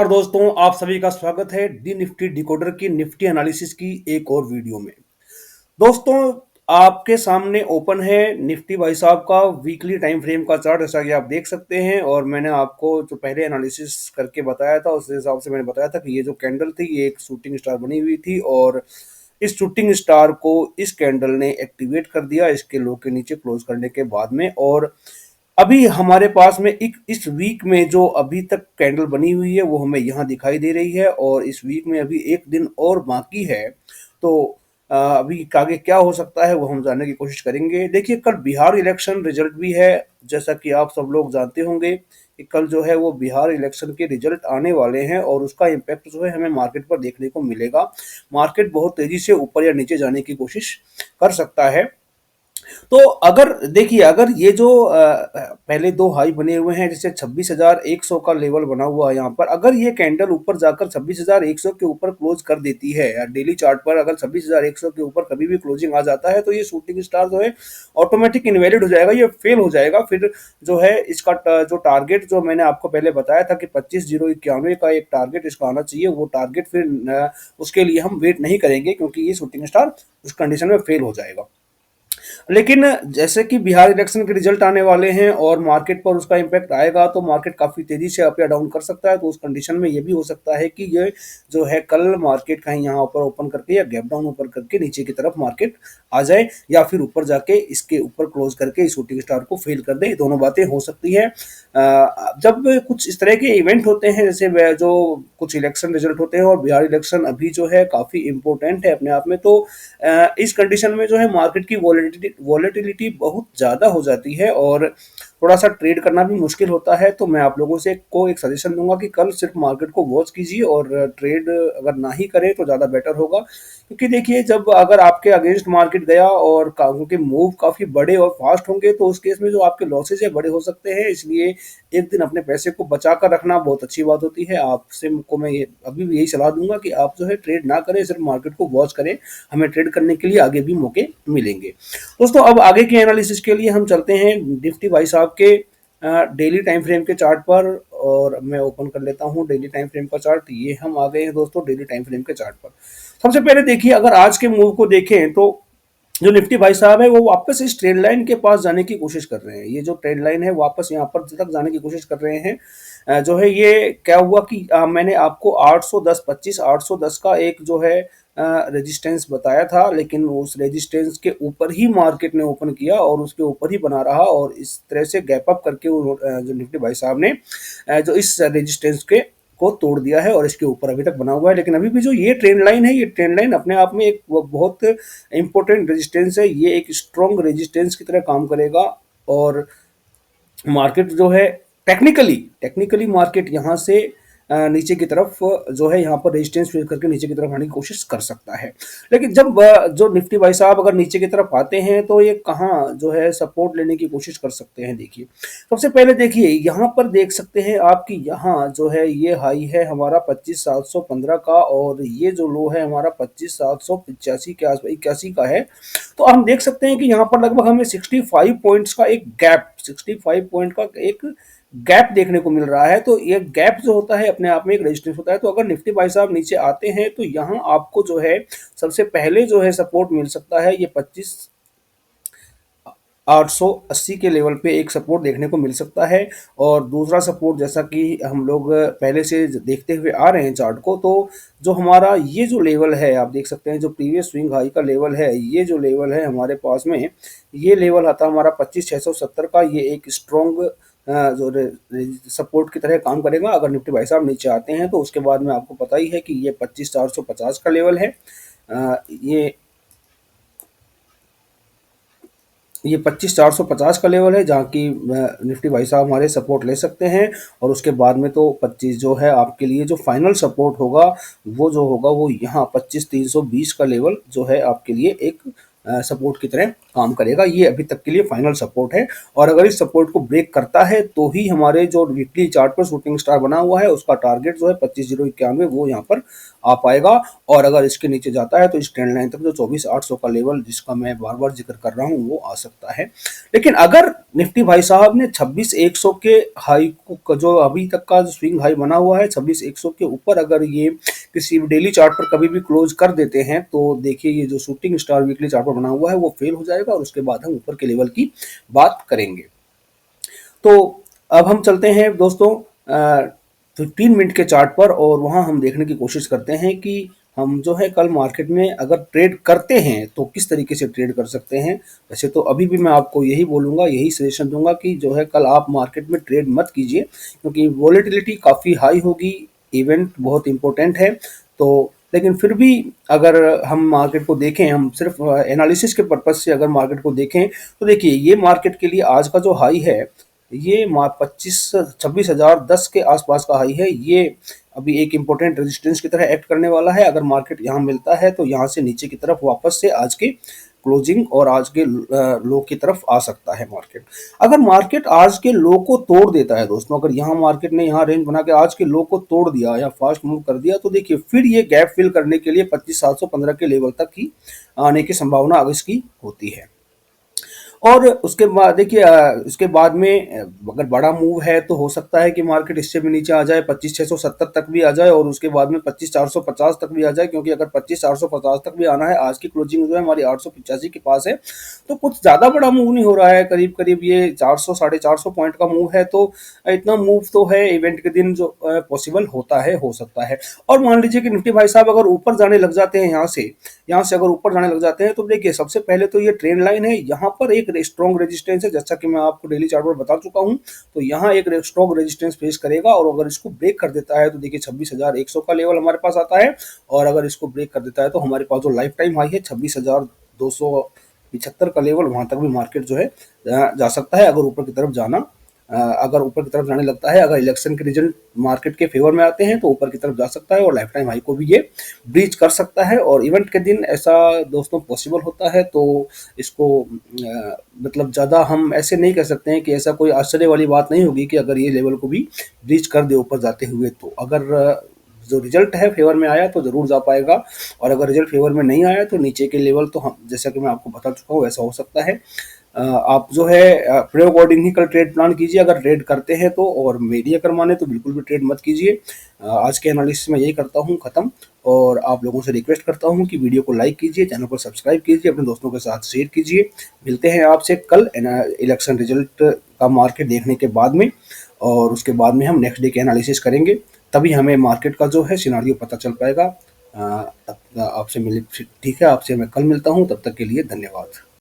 और दोस्तों, आप सभी का स्वागत है डी निफ्टी डिकोडर की निफ्टी एनालिसिस की एक और वीडियो में। दोस्तों, आपके सामने ओपन है निफ्टी भाई साहब का वीकली टाइम फ्रेम का चार्ट, जैसा कि आप देख सकते हैं। और मैंने आपको जो पहले एनालिसिस करके बताया था उस हिसाब से मैंने बताया था कि ये जो कैंडल थी ये एक शूटिंग स्टार बनी हुई थी, और इस शूटिंग स्टार को इस कैंडल ने एक्टिवेट कर दिया इसके लो के नीचे क्लोज करने के बाद में। और अभी हमारे पास में एक इस वीक में जो अभी तक कैंडल बनी हुई है वो हमें यहाँ दिखाई दे रही है, और इस वीक में अभी एक दिन और बाकी है। तो अभी आगे क्या हो सकता है वो हम जानने की कोशिश करेंगे। देखिए, कल बिहार इलेक्शन रिजल्ट भी है, जैसा कि आप सब लोग जानते होंगे कि कल जो है वो बिहार इलेक्शन के रिजल्ट आने वाले हैं, और उसका इम्पैक्ट जो है हमें मार्केट पर देखने को मिलेगा। मार्केट बहुत तेजी से ऊपर या नीचे जाने की कोशिश कर सकता है। तो अगर देखिए, अगर ये जो पहले दो हाई बने हुए हैं, जैसे 26,100 का लेवल बना हुआ है यहाँ पर, अगर ये कैंडल ऊपर जाकर 26,100 के ऊपर क्लोज कर देती है, या डेली चार्ट पर अगर 26,100 के ऊपर कभी भी क्लोजिंग आ जाता है, तो ये शूटिंग स्टार जो है ऑटोमेटिक इनवैलिड हो जाएगा, ये फेल हो जाएगा। फिर जो है इसका जो टारगेट जो मैंने आपको पहले बताया था कि 25,091 का एक टारगेट इसका आना चाहिए, वो टारगेट फिर उसके लिए हम वेट नहीं करेंगे, क्योंकि ये शूटिंग स्टार उस कंडीशन में फेल हो जाएगा। लेकिन जैसे कि बिहार इलेक्शन के रिजल्ट आने वाले हैं और मार्केट पर उसका इम्पैक्ट आएगा, तो मार्केट काफ़ी तेज़ी से अप या डाउन कर सकता है। तो उस कंडीशन में ये भी हो सकता है कि ये जो है कल मार्केट कहीं यहाँ ऊपर ओपन करके या गैप डाउन ऊपर करके नीचे की तरफ मार्केट आ जाए, या फिर ऊपर जाके इसके ऊपर क्लोज करके इस शूटिंग स्टार को फेल कर दे। दोनों बातें हो सकती है। जब कुछ इस तरह के इवेंट होते हैं, जैसे जो कुछ इलेक्शन रिजल्ट होते हैं, और बिहार इलेक्शन अभी जो है काफ़ी इम्पोर्टेंट है अपने आप में, तो इस कंडीशन में जो है मार्केट की वॉलेटिलिटी बहुत ज़्यादा हो जाती है, और थोड़ा सा ट्रेड करना भी मुश्किल होता है। तो मैं आप लोगों से को एक सजेशन दूंगा कि कल सिर्फ मार्केट को वॉच कीजिए, और ट्रेड अगर ना ही करें तो ज़्यादा बेटर होगा। क्योंकि देखिए, जब अगर आपके अगेंस्ट मार्केट गया और क्योंकि मूव काफ़ी बड़े और फास्ट होंगे, तो उस केस में जो आपके लॉसेज है बड़े हो सकते हैं। इसलिए एक दिन अपने पैसे को बचा कर रखना बहुत अच्छी बात होती है। आपसे को मैं ये अभी भी यही सलाह दूंगा कि आप जो है ट्रेड ना करें, सिर्फ मार्केट को वॉच करें। हमें ट्रेड करने के लिए आगे भी मौके मिलेंगे। दोस्तों, अब आगे के एनालिसिस के लिए हम चलते हैं निफ्टी भाई साहब के डेली टाइम फ्रेम के चार्ट पर, और मैं ओपन कर लेता हूं डेली टाइम फ्रेम का चार्ट। ये हम आ गए हैं दोस्तों डेली टाइम फ्रेम के चार्ट पर। सबसे पहले देखिए, अगर आज के मूव को देखें तो जो निफ्टी भाई साहब है वो वापस इस ट्रेंड लाइन के पास जाने की कोशिश कर रहे हैं। ये जो ट्रेंड लाइन है वापस यहाँ पर तक जाने की कोशिश कर रहे हैं। जो है ये क्या हुआ कि मैंने आपको 810 25 810 का एक जो है रेजिस्टेंस बताया था, लेकिन उस रेजिस्टेंस के ऊपर ही मार्केट ने ओपन किया और उसके ऊपर ही बना रहा, और इस तरह से गैप अप करके जो निफ्टी भाई साहब ने जो इस रेजिस्टेंस के को तोड़ दिया है, और इसके ऊपर अभी तक बना हुआ है। लेकिन अभी भी जो ये ट्रेंड लाइन है, ये ट्रेंड लाइन अपने आप में एक बहुत इंपॉर्टेंट रेजिस्टेंस है। ये एक स्ट्रॉन्ग रेजिस्टेंस की तरह काम करेगा, और मार्केट जो है टेक्निकली टेक्निकली मार्केट यहाँ से नीचे की तरफ जो है यहाँ पर रेजिस्टेंस फेस करके नीचे की तरफ आने की कोशिश कर सकता है। लेकिन जब जो निफ्टी भाई साहब अगर नीचे की तरफ आते हैं तो ये कहाँ जो है सपोर्ट लेने की कोशिश कर सकते हैं। देखिए, सबसे पहले देखिए यहाँ पर देख सकते हैं आपकी, यहाँ जो है ये हाई है हमारा 25,715 का, और ये जो लो है हमारा 25,785 के आसपास 81 का है। तो हम देख सकते हैं कि यहाँ पर लगभग हमें 65 पॉइंट्स का एक गैप 65 पॉइंट का एक गैप देखने को मिल रहा है। तो ये गैप जो होता है अपने आप में एक रेजिस्टेंस होता है। तो अगर निफ्टी भाई साहब नीचे आते हैं तो यहाँ आपको जो है सबसे पहले जो है सपोर्ट मिल सकता है, ये 25,880 के लेवल पे एक सपोर्ट देखने को मिल सकता है। और दूसरा सपोर्ट, जैसा कि हम लोग पहले से देखते हुए आ रहे हैं चार्ट को, तो जो हमारा ये जो लेवल है आप देख सकते हैं, जो प्रीवियस स्विंग हाई का लेवल है, ये जो लेवल है हमारे पास में, ये लेवल आता हमारा 25,670 का। ये एक स्ट्रॉन्ग जो सपोर्ट की तरह काम करेगा अगर निफ्टी भाई साहब नीचे आते हैं। तो उसके बाद में आपको पता ही है कि ये 25,450 का लेवल है। ये 25,450 का लेवल है, जहाँ की निफ्टी भाई साहब हमारे सपोर्ट ले सकते हैं। और उसके बाद में तो 25 जो है आपके लिए जो फाइनल सपोर्ट होगा, वो यहाँ 25,320 का लेवल जो है आपके लिए एक सपोर्ट की तरह काम करेगा। ये अभी तक के लिए फाइनल सपोर्ट है और अगर इस सपोर्ट को ब्रेक करता है तो ही हमारे जो वीकली चार्ट पर शूटिंग स्टार बना हुआ है उसका टारगेट जो है 25,091 वो यहाँ पर आ पाएगा। और अगर इसके नीचे जाता है तो इस ट्रेंड लाइन तक जो 24,800 का लेवल जिसका मैं बार बार जिक्र कर रहा हूँ वो आ सकता है। लेकिन अगर निफ्टी भाई साहब ने 26,100 के हाई को जो अभी तक का स्विंग हाई बना हुआ है 26,100 के ऊपर अगर ये किसी डेली चार्ट पर कभी भी क्लोज कर देते हैं तो देखिए ये जो शूटिंग स्टार वीकली चार्ट पर बना हुआ है वो फेल हो जाएगा और उसके बाद हम ऊपर के लेवल की बात करेंगे। तो अब हम चलते हैं दोस्तों 15 मिनट के चार्ट पर और वहां हम देखने की कोशिश करते हैं कि हम जो है कल मार्केट में अगर ट्रेड करते हैं तो किस तरीके से ट्रेड कर सकते हैं। वैसे तो अभी भी मैं आपको यही बोलूँगा, यही सजेशन दूंगा कि जो है कल आप मार्केट में ट्रेड मत कीजिए क्योंकि वॉलेटिलिटी काफ़ी हाई होगी, इवेंट बहुत इंपॉर्टेंट है। तो लेकिन फिर भी अगर हम मार्केट को देखें, हम सिर्फ एनालिसिस के पर्पज से अगर मार्केट को देखें तो देखिए ये मार्केट के लिए आज का जो हाई है ये 26,010 के आसपास का हाई है। ये अभी एक इम्पोर्टेंट रेजिस्टेंस की तरह एक्ट करने वाला है। अगर मार्केट यहाँ मिलता है तो यहाँ से नीचे की तरफ वापस से आज के क्लोजिंग और आज के लो की तरफ आ सकता है मार्केट। अगर मार्केट आज के लो को तोड़ देता है दोस्तों, अगर यहाँ मार्केट ने यहाँ रेंज बना के आज के लो को तोड़ दिया या फास्ट मूव कर दिया तो देखिए फिर ये गैप फिल करने के लिए 25,715 के लेवल तक ही आने की संभावना इसकी होती है। और उसके बाद देखिए उसके बाद में अगर बड़ा मूव है तो हो सकता है कि मार्केट इससे भी नीचे आ जाए, 25,670 तक भी आ जाए और उसके बाद में 25,450 तक भी आ जाए क्योंकि अगर 25,450 तक भी आना है, आज की क्लोजिंग जो है हमारी 885 के पास है तो कुछ ज़्यादा बड़ा मूव नहीं हो रहा है, करीब करीब ये 400 साढ़े 400 पॉइंट का मूव है। तो इतना मूव तो है इवेंट के दिन जो पॉसिबल होता है, हो सकता है। और मान लीजिए कि निफ्टी भाई साहब अगर ऊपर जाने लग जाते हैं यहाँ से अगर ऊपर जाने लग जाते हैं तो देखिए सबसे पहले तो ये ट्रेंड लाइन है, यहाँ पर एक स्ट्रॉन्ग रेजिस्टेंस है जैसा कि मैं आपको डेली चार्ट पर बता चुका हूँ। तो यहाँ एक स्ट्रॉन्ग रेजिस्टेंस फेस करेगा और अगर इसको ब्रेक कर देता है तो देखिए 26,100 का लेवल हमारे पास आता है और अगर इसको ब्रेक कर देता है तो हमारे पास जो लाइफ टाइम हाई है 26,275 का लेवल वहां तक भी मार्केट जो है जा सकता है अगर ऊपर की तरफ जाना अगर ऊपर की तरफ जाने लगता है। अगर इलेक्शन के रिजल्ट मार्केट के फेवर में आते हैं तो ऊपर की तरफ जा सकता है और लाइफ टाइम हाई को भी ये ब्रीच कर सकता है और इवेंट के दिन ऐसा दोस्तों पॉसिबल होता है। तो इसको मतलब ज़्यादा हम ऐसे नहीं कह सकते हैं कि ऐसा कोई आश्चर्य वाली बात नहीं होगी कि अगर ये लेवल को भी ब्रीच कर दे ऊपर जाते हुए। तो अगर जो रिजल्ट है फेवर में आया तो ज़रूर जा पाएगा और अगर रिजल्ट फेवर में नहीं आया तो नीचे के लेवल तो हम जैसा कि मैं आपको बता चुका हूँ वैसा हो सकता है। आप जो है अपने अकॉर्डिंग ही कल ट्रेड प्लान कीजिए अगर ट्रेड करते हैं तो, और मेरी अगर माने तो बिल्कुल भी ट्रेड मत कीजिए। आज के एनालिसिस में यही करता हूँ ख़त्म और आप लोगों से रिक्वेस्ट करता हूँ कि वीडियो को लाइक कीजिए, चैनल को सब्सक्राइब कीजिए, अपने दोस्तों के साथ शेयर कीजिए। मिलते हैं आपसे कल इलेक्शन रिजल्ट का मार्केट देखने के बाद में और उसके बाद में हम नेक्स्ट डे के एनालिसिस करेंगे, तभी हमें मार्केट का जो है सिनारियो पता चल पाएगा। आपसे मिले ठीक है, आपसे मैं कल मिलता हूँ, तब तक के लिए धन्यवाद।